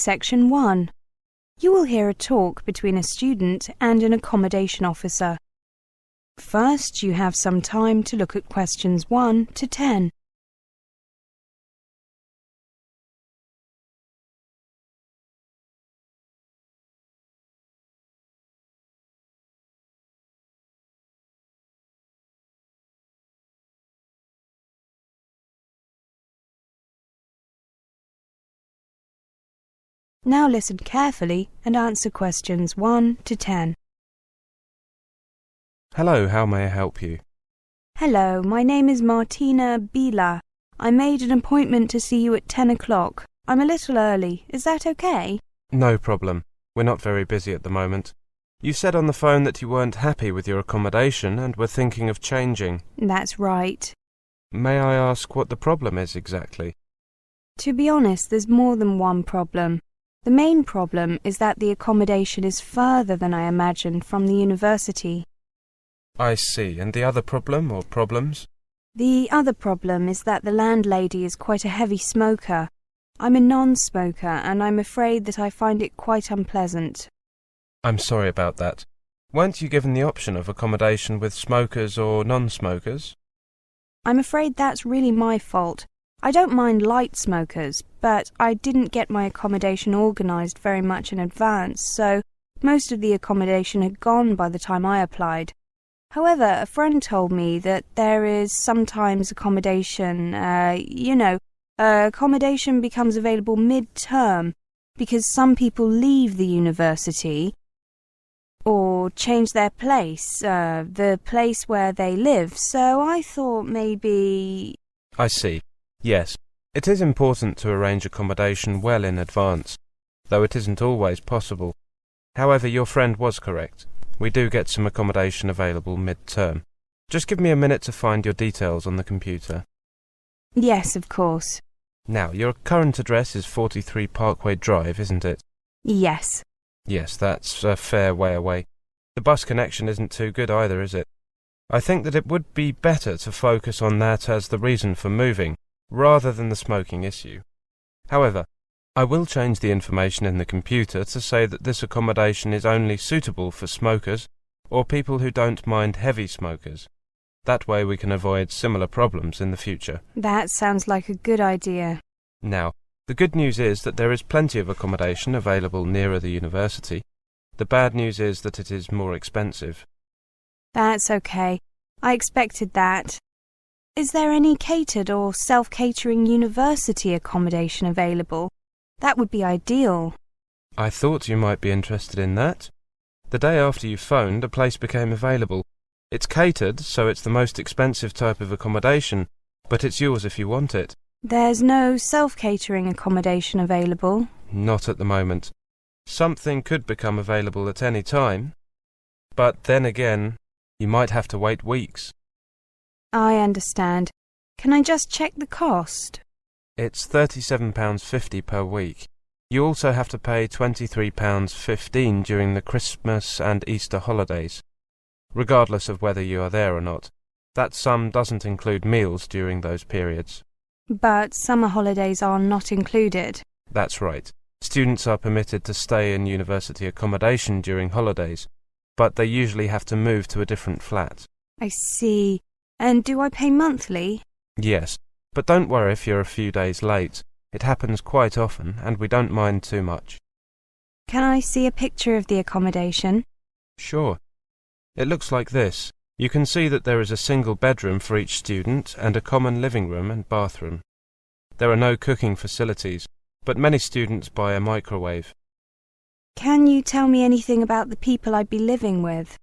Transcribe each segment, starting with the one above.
Section 1. You will hear a talk between a student and an accommodation officer. First, you have some time to look at questions 1 to 10. Now listen carefully and answer questions 1 to 10. Hello, how may I help you? Hello, my name is Martina Bila. I made an appointment to see you at 10 o'clock. I'm a little early. Is that okay? No problem. We're not very busy at the moment. You said on the phone that you weren't happy with your accommodation and were thinking of changing. That's right. May I ask what the problem is exactly? To be honest, there's more than one problem. The main problem is that the accommodation is further than I imagined from the university. I see. And the other problem or problems? The other problem is that the landlady is quite a heavy smoker. I'm a non-smoker and I'm afraid that I find it quite unpleasant. I'm sorry about that. Weren't you given the option of accommodation with smokers or non-smokers? I'm afraid that's really my fault. I don't mind light smokers, but I didn't get my accommodation organised very much in advance, so most of the accommodation had gone by the time I applied. However, a friend told me that there is sometimes accommodation, accommodation becomes available mid-term because some people leave the university or change their place, the place where they live, so I thought maybe... I see. Yes, it is important to arrange accommodation well in advance, though it isn't always possible. However, your friend was correct. We do get some accommodation available mid-term. Just give me a minute to find your details on the computer. Yes, of course. Now, your current address is 43 Parkway Drive, isn't it? Yes. Yes, that's a fair way away. The bus connection isn't too good either, is it? I think that it would be better to focus on that as the reason for moving, rather than the smoking issue. However, I will change the information in the computer to say that this accommodation is only suitable for smokers or people who don't mind heavy smokers. That way we can avoid similar problems in the future. That sounds like a good idea. Now, the good news is that there is plenty of accommodation available nearer the university. The bad news is that it is more expensive. That's okay. I expected that. Is there any catered or self-catering university accommodation available? That would be ideal. I thought you might be interested in that. The day after you phoned, a place became available. It's catered, so it's the most expensive type of accommodation, but it's yours if you want it. There's no self-catering accommodation available? Not at the moment. Something could become available at any time, but then again, you might have to wait weeks. I understand. Can I just check the cost? It's £37.50 per week. You also have to pay £23.15 during the Christmas and Easter holidays, regardless of whether you are there or not. That sum doesn't include meals during those periods. But summer holidays are not included. That's right. Students are permitted to stay in university accommodation during holidays, but they usually have to move to a different flat. I see. And do I pay monthly? Yes, but don't worry if you're a few days late. It happens quite often, and we don't mind too much. Can I see a picture of the accommodation? Sure. It looks like this. You can see that there is a single bedroom for each student and a common living room and bathroom. There are no cooking facilities, but many students buy a microwave. Can you tell me anything about the people I'd be living with?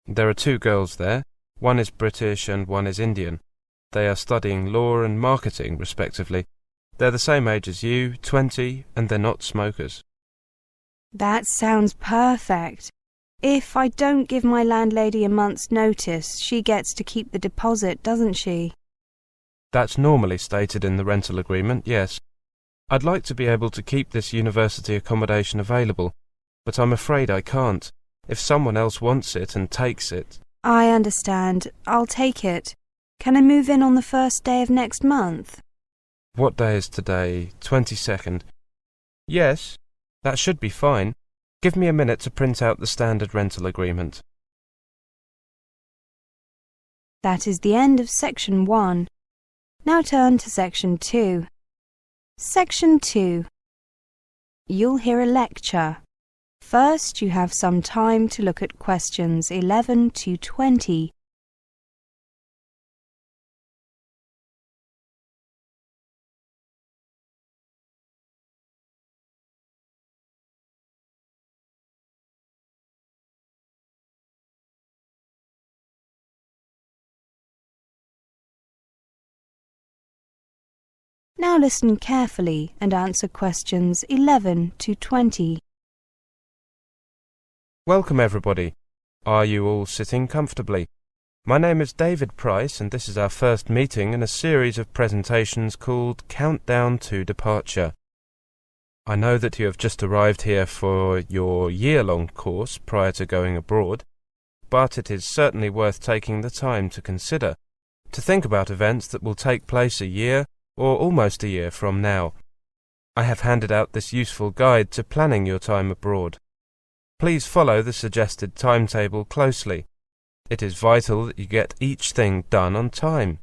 There are 2 girls there. One is British and one is Indian. They are studying law and marketing, respectively. They're the same age as you, 20, and they're not smokers. That sounds perfect. If I don't give my landlady a month's notice, she gets to keep the deposit, doesn't she? That's normally stated in the rental agreement, yes. I'd like to be able to keep this university accommodation available, but I'm afraid I can't. If someone else wants it and takes it... I understand. I'll take it. Can I move in on the first day of next month? What day is today? 22nd. Yes, That should be fine. Give me a minute to print out the standard rental agreement. That is the end of Section 1. Now turn to Section 2. Section 2. You'll hear a lecture. First, you have some time to look at questions 11 to 20. Now listen carefully and answer questions 11 to 20. Welcome everybody. Are you all sitting comfortably? My name is David Price and this is our first meeting in a series of presentations called Countdown to Departure. I know that you have just arrived here for your year-long course prior to going abroad, but it is certainly worth taking the time to consider, to think about events that will take place a year or almost a year from now. I have handed out this useful guide to planning your time abroad. Please follow the suggested timetable closely. It is vital that you get each thing done on time.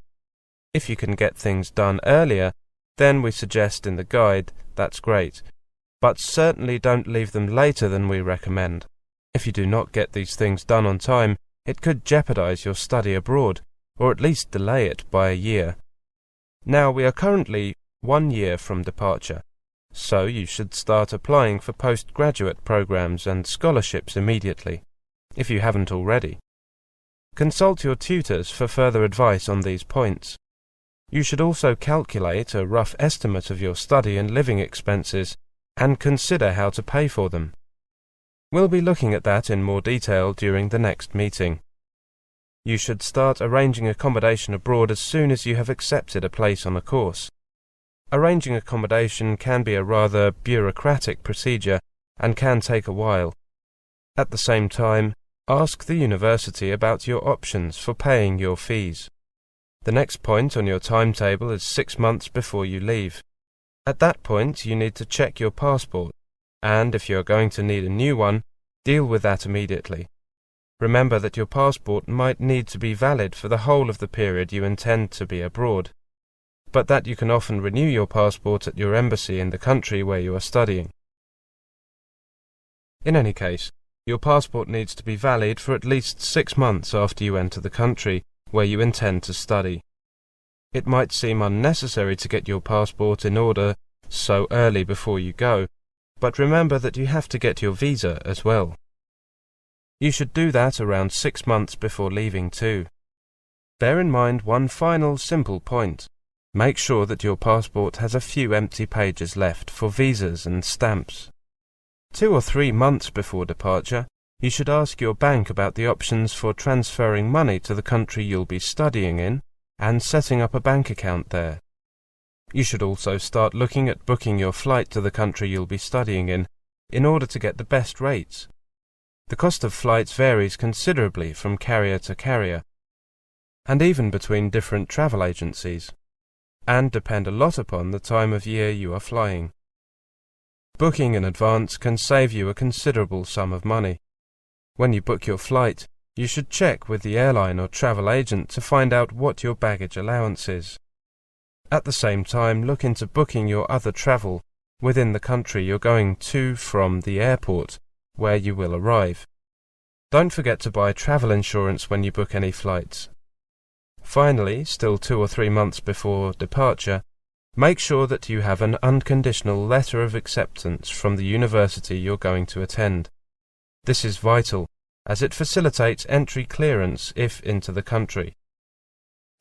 If you can get things done earlier, then we suggest in the guide, that's great. But certainly don't leave them later than we recommend. If you do not get these things done on time, it could jeopardize your study abroad, or at least delay it by a year. Now, we are currently 1 year from departure, so you should start applying for postgraduate programs and scholarships immediately, if you haven't already. Consult your tutors for further advice on these points. You should also calculate a rough estimate of your study and living expenses and consider how to pay for them. We'll be looking at that in more detail during the next meeting. You should start arranging accommodation abroad as soon as you have accepted a place on a course. Arranging accommodation can be a rather bureaucratic procedure and can take a while. At the same time, ask the university about your options for paying your fees. The next point on your timetable is 6 months before you leave. At that point, you need to check your passport, and if you are going to need a new one, deal with that immediately. Remember that your passport might need to be valid for the whole of the period you intend to be abroad, but that you can often renew your passport at your embassy in the country where you are studying. In any case, your passport needs to be valid for at least 6 months after you enter the country where you intend to study. It might seem unnecessary to get your passport in order so early before you go, but remember that you have to get your visa as well. You should do that around 6 months before leaving too. Bear in mind one final simple point. Make sure that your passport has a few empty pages left for visas and stamps. 2 or 3 months before departure, you should ask your bank about the options for transferring money to the country you'll be studying in and setting up a bank account there. You should also start looking at booking your flight to the country you'll be studying in order to get the best rates. The cost of flights varies considerably from carrier to carrier, and even between different travel agencies, and depend a lot upon the time of year you are flying. Booking in advance can save you a considerable sum of money. When you book your flight, you should check with the airline or travel agent to find out what your baggage allowance is. At the same time, look into booking your other travel within the country you're going to from the airport where you will arrive. Don't forget to buy travel insurance when you book any flights. Finally, still 2 or 3 months before departure, make sure that you have an unconditional letter of acceptance from the university you're going to attend. This is vital, as it facilitates entry clearance if into the country.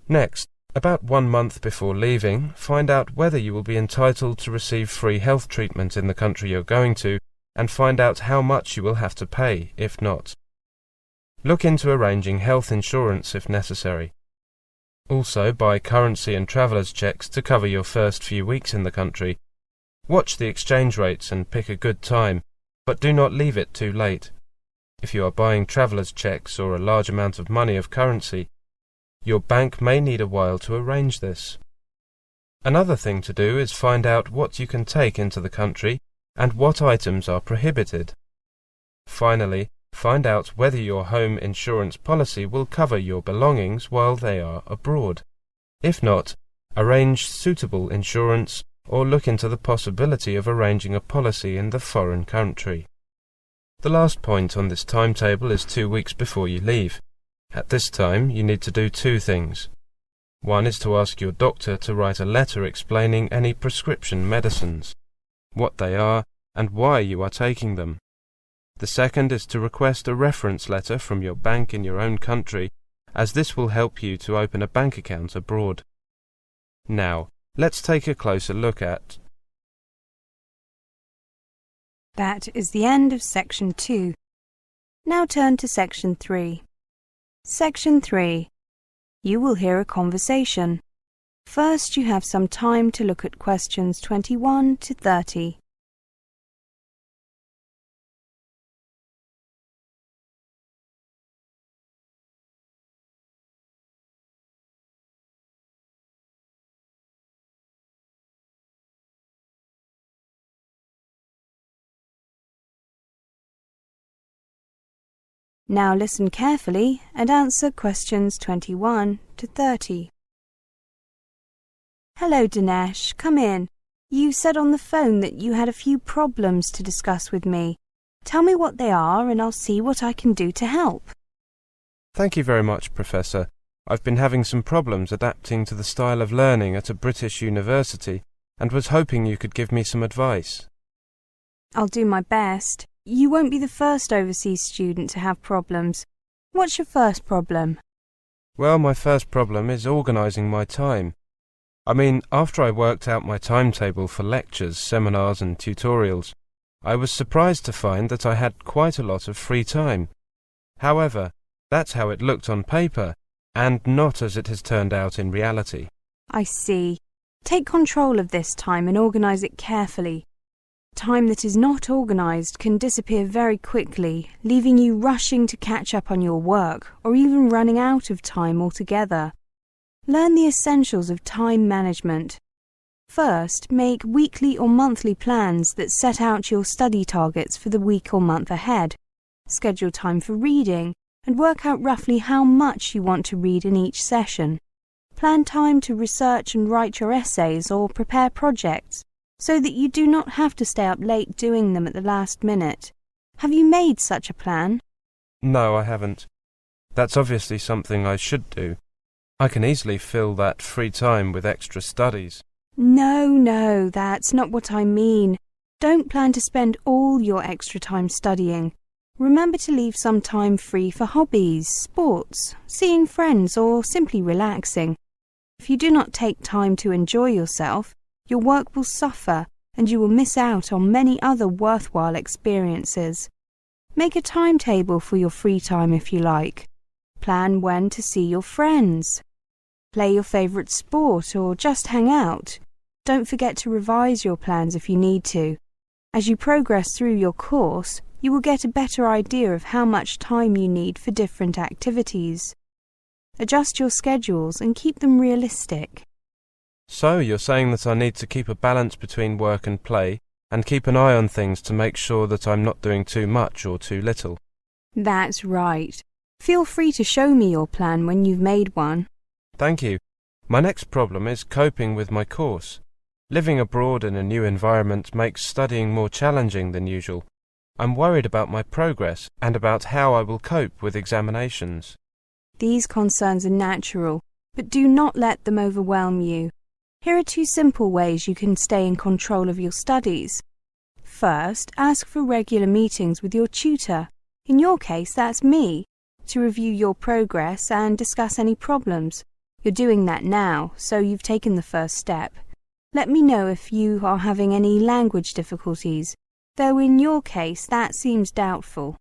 Next, about 1 month before leaving, find out whether you will be entitled to receive free health treatment in the country you're going to, and find out how much you will have to pay if not. Look into arranging health insurance if necessary. Also, buy currency and traveller's checks to cover your first few weeks in the country. Watch the exchange rates and pick a good time, but do not leave it too late. If you are buying traveller's checks or a large amount of money of currency, your bank may need a while to arrange this. Another thing to do is find out what you can take into the country and what items are prohibited. Finally, find out whether your home insurance policy will cover your belongings while they are abroad. If not, arrange suitable insurance or look into the possibility of arranging a policy in the foreign country. The last point on this timetable is 2 weeks before you leave. At this time, you need to do 2 things. One is to ask your doctor to write a letter explaining any prescription medicines, what they are, and why you are taking them. The second is to request a reference letter from your bank in your own country, as this will help you to open a bank account abroad. Now, let's take a closer look at. That is the end of Section 2. Now turn to Section 3. Section 3. You will hear a conversation. First, you have some time to look at questions 21 to 30. Now listen carefully and answer questions 21 to 30. Hello, Dinesh. Come in. You said on the phone that you had a few problems to discuss with me. Tell me what they are and I'll see what I can do to help. Thank you very much, Professor. I've been having some problems adapting to the style of learning at a British university and was hoping you could give me some advice. I'll do my best. You won't be the first overseas student to have problems. What's your first problem? Well, my first problem is organising my time. I mean, after I worked out my timetable for lectures, seminars and tutorials, I was surprised to find that I had quite a lot of free time. However, that's how it looked on paper, and not as it has turned out in reality. I see. Take control of this time and organise it carefully. Time that is not organised can disappear very quickly, leaving you rushing to catch up on your work or even running out of time altogether. Learn the essentials of time management. First, make weekly or monthly plans that set out your study targets for the week or month ahead. Schedule time for reading and work out roughly how much you want to read in each session. Plan time to research and write your essays or prepare projects, so that you do not have to stay up late doing them at the last minute. Have you made such a plan? No, I haven't. That's obviously something I should do. I can easily fill that free time with extra studies. No, that's not what I mean. Don't plan to spend all your extra time studying. Remember to leave some time free for hobbies, sports, seeing friends, or simply relaxing. If you do not take time to enjoy yourself, your work will suffer and you will miss out on many other worthwhile experiences. Make a timetable for your free time if you like. Plan when to see your friends. Play your favourite sport or just hang out. Don't forget to revise your plans if you need to. As you progress through your course, you will get a better idea of how much time you need for different activities. Adjust your schedules and keep them realistic. So, you're saying that I need to keep a balance between work and play, and keep an eye on things to make sure that I'm not doing too much or too little. That's right. Feel free to show me your plan when you've made one. Thank you. My next problem is coping with my course. Living abroad in a new environment makes studying more challenging than usual. I'm worried about my progress and about how I will cope with examinations. These concerns are natural, but do not let them overwhelm you. Here are 2 simple ways you can stay in control of your studies. First, ask for regular meetings with your tutor. In your case, that's me, to review your progress and discuss any problems. You're doing that now, so you've taken the first step. Let me know if you are having any language difficulties, though in your case that seems doubtful.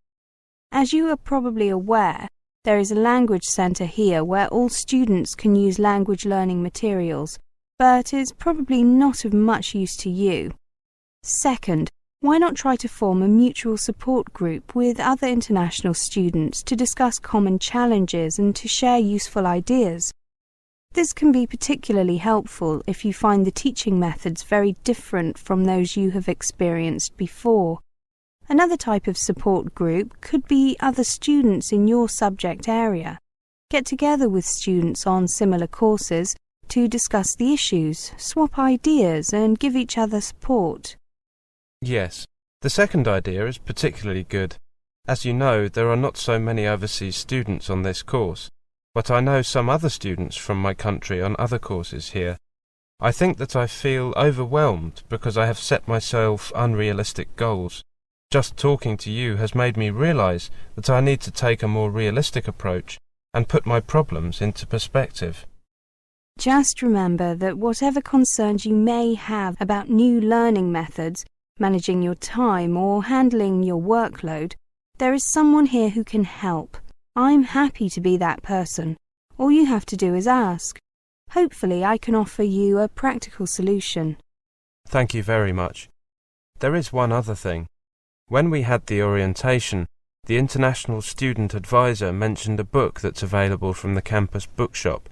As you are probably aware, there is a language centre here where all students can use language learning materials, but is probably not of much use to you. Second, why not try to form a mutual support group with other international students to discuss common challenges and to share useful ideas? This can be particularly helpful if you find the teaching methods very different from those you have experienced before. Another type of support group could be other students in your subject area. Get together with students on similar courses to discuss the issues, swap ideas, and give each other support. Yes, the second idea is particularly good. As you know, there are not so many overseas students on this course, but I know some other students from my country on other courses here. I think that I feel overwhelmed because I have set myself unrealistic goals. Just talking to you has made me realize that I need to take a more realistic approach and put my problems into perspective. Just remember that whatever concerns you may have about new learning methods, managing your time or handling your workload, there is someone here who can help. I'm happy to be that person. All you have to do is ask. Hopefully I can offer you a practical solution. Thank you very much. There is one other thing. When we had the orientation, the International Student Advisor mentioned a book that's available from the campus bookshop.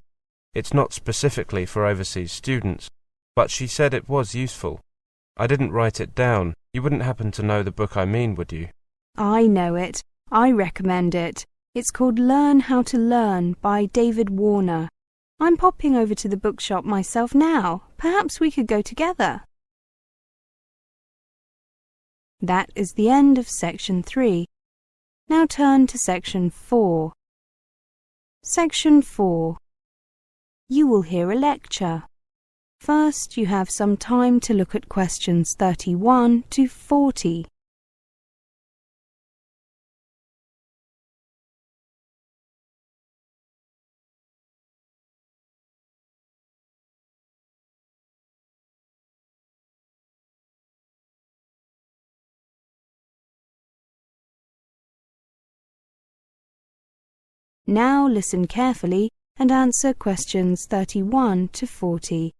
It's not specifically for overseas students, but she said it was useful. I didn't write it down. You wouldn't happen to know the book I mean, would you? I know it. I recommend it. It's called Learn How to Learn by David Warner. I'm popping over to the bookshop myself now. Perhaps we could go together. That is the end of Section 3. Now turn to Section 4. Section 4. You will hear a lecture. First, you have some time to look at questions 31 to 40. Now listen carefully and answer questions 31 to 40.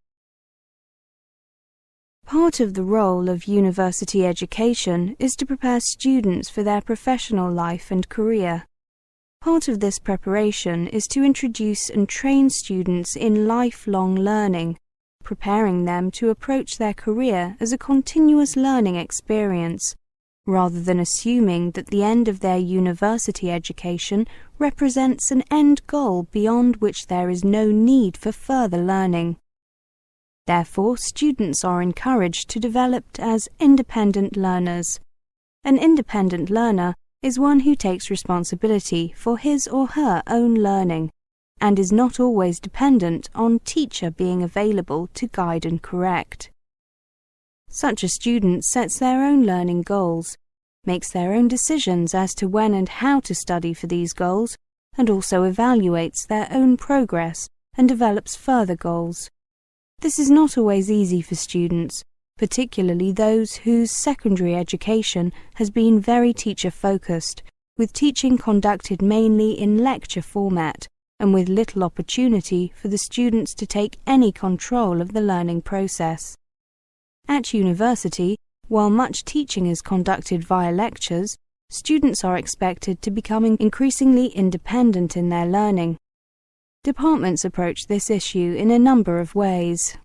Part of the role of university education is to prepare students for their professional life and career. Part of this preparation is to introduce and train students in lifelong learning, preparing them to approach their career as a continuous learning experience, rather than assuming that the end of their university education represents an end goal beyond which there is no need for further learning. Therefore, students are encouraged to develop as independent learners. An independent learner is one who takes responsibility for his or her own learning and is not always dependent on teacher being available to guide and correct. Such a student sets their own learning goals, makes their own decisions as to when and how to study for these goals, and also evaluates their own progress and develops further goals. This is not always easy for students, particularly those whose secondary education has been very teacher-focused, with teaching conducted mainly in lecture format, and with little opportunity for the students to take any control of the learning process. At university, while much teaching is conducted via lectures, students are expected to become increasingly independent in their learning. Departments approach this issue in a number of ways.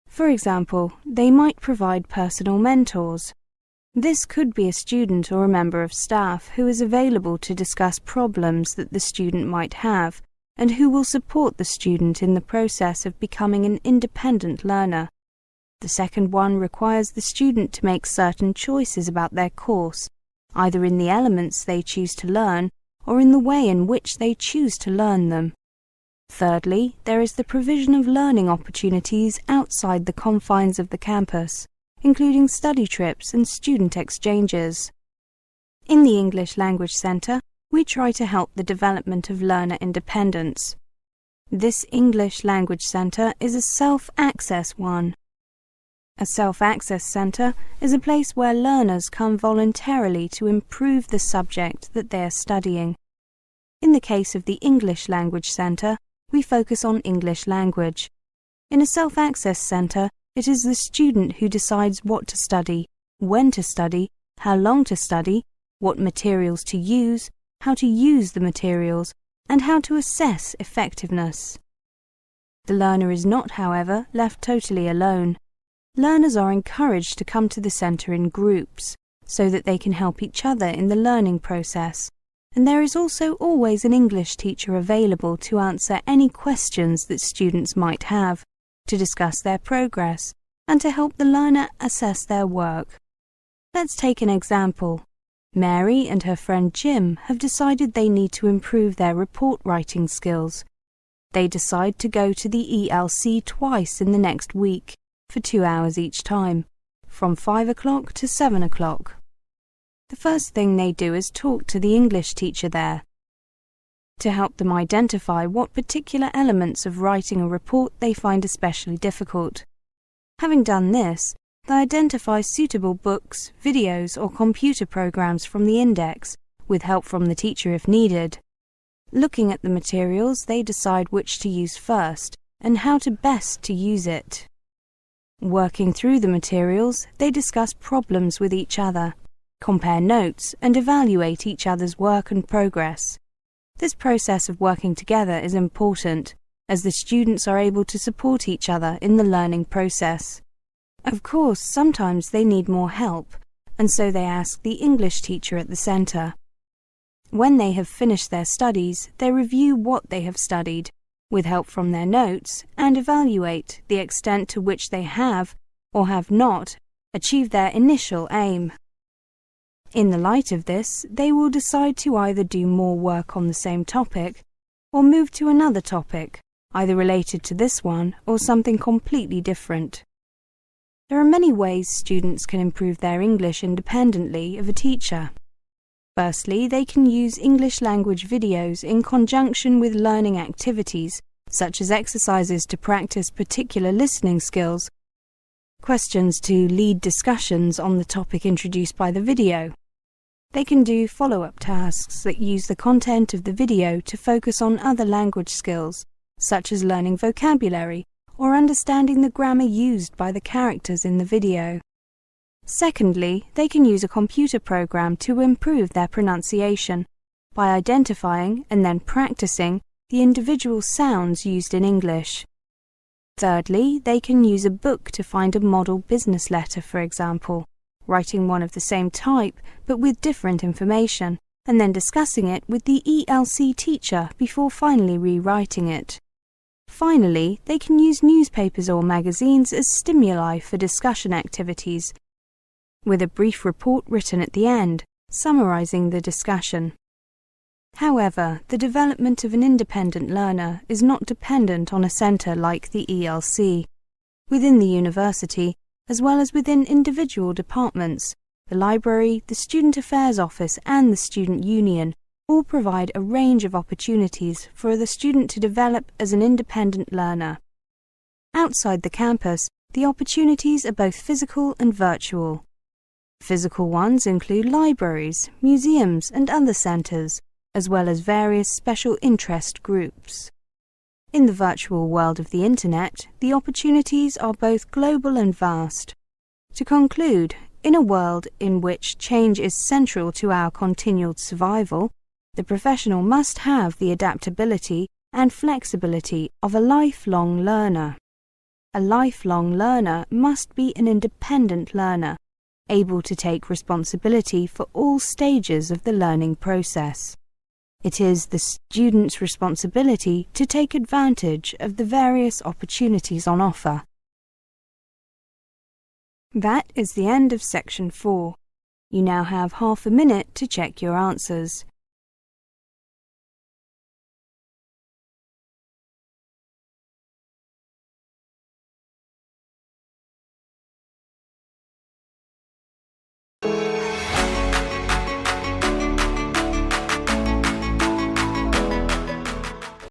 For example, they might provide personal mentors. This could be a student or a member of staff who is available to discuss problems that the student might have, and who will support the student in the process of becoming an independent learner. The second one requires the student to make certain choices about their course, either in the elements they choose to learn or in the way in which they choose to learn them. Thirdly, there is the provision of learning opportunities outside the confines of the campus, including study trips and student exchanges. In the English Language Centre, we try to help the development of learner independence. This English Language Centre is a self-access one. A self-access centre is a place where learners come voluntarily to improve the subject that they are studying. In the case of the English Language Centre, we focus on English language. In a self-access centre, it is the student who decides what to study, when to study, how long to study, what materials to use, how to use the materials, and how to assess effectiveness. The learner is not, however, left totally alone. Learners are encouraged to come to the centre in groups, so that they can help each other in the learning process, and there is also always an English teacher available to answer any questions that students might have, to discuss their progress, and to help the learner assess their work. Let's take an example. Mary and her friend Jim have decided they need to improve their report writing skills. They decide to go to the ELC twice in the next week, for 2 hours each time, from 5 o'clock to 7 o'clock. The first thing they do is talk to the English teacher there, to help them identify what particular elements of writing a report they find especially difficult. Having done this, they identify suitable books, videos or computer programs from the index, with help from the teacher if needed. Looking at the materials, they decide which to use first, and how to best to use it. Working through the materials, they discuss problems with each other, compare notes and evaluate each other's work and progress. This process of working together is important, as the students are able to support each other in the learning process. Of course, sometimes they need more help, and so they ask the English teacher at the centre. When they have finished their studies, they review what they have studied, with help from their notes, and evaluate the extent to which they have, or have not, achieved their initial aim. In the light of this, they will decide to either do more work on the same topic, or move to another topic, either related to this one or something completely different. There are many ways students can improve their English independently of a teacher. Firstly, they can use English language videos in conjunction with learning activities, such as exercises to practice particular listening skills, questions to lead discussions on the topic introduced by the video. They can do follow-up tasks that use the content of the video to focus on other language skills, such as learning vocabulary or understanding the grammar used by the characters in the video. Secondly, they can use a computer program to improve their pronunciation by identifying and then practicing the individual sounds used in English. Thirdly, they can use a book to find a model business letter, for example, writing one of the same type but with different information, and then discussing it with the ELC teacher before finally rewriting it. Finally, they can use newspapers or magazines as stimuli for discussion activities, with a brief report written at the end, summarizing the discussion. However, the development of an independent learner is not dependent on a centre like the ELC. Within the university, as well as within individual departments, the library, the Student Affairs Office and the Student Union all provide a range of opportunities for the student to develop as an independent learner. Outside the campus, the opportunities are both physical and virtual. Physical ones include libraries, museums and other centres, as well as various special interest groups. In the virtual world of the Internet, the opportunities are both global and vast. To conclude, in a world in which change is central to our continued survival, the professional must have the adaptability and flexibility of a lifelong learner. A lifelong learner must be an independent learner, able to take responsibility for all stages of the learning process. It is the student's responsibility to take advantage of the various opportunities on offer. That is the end of section 4. You now have half a minute to check your answers.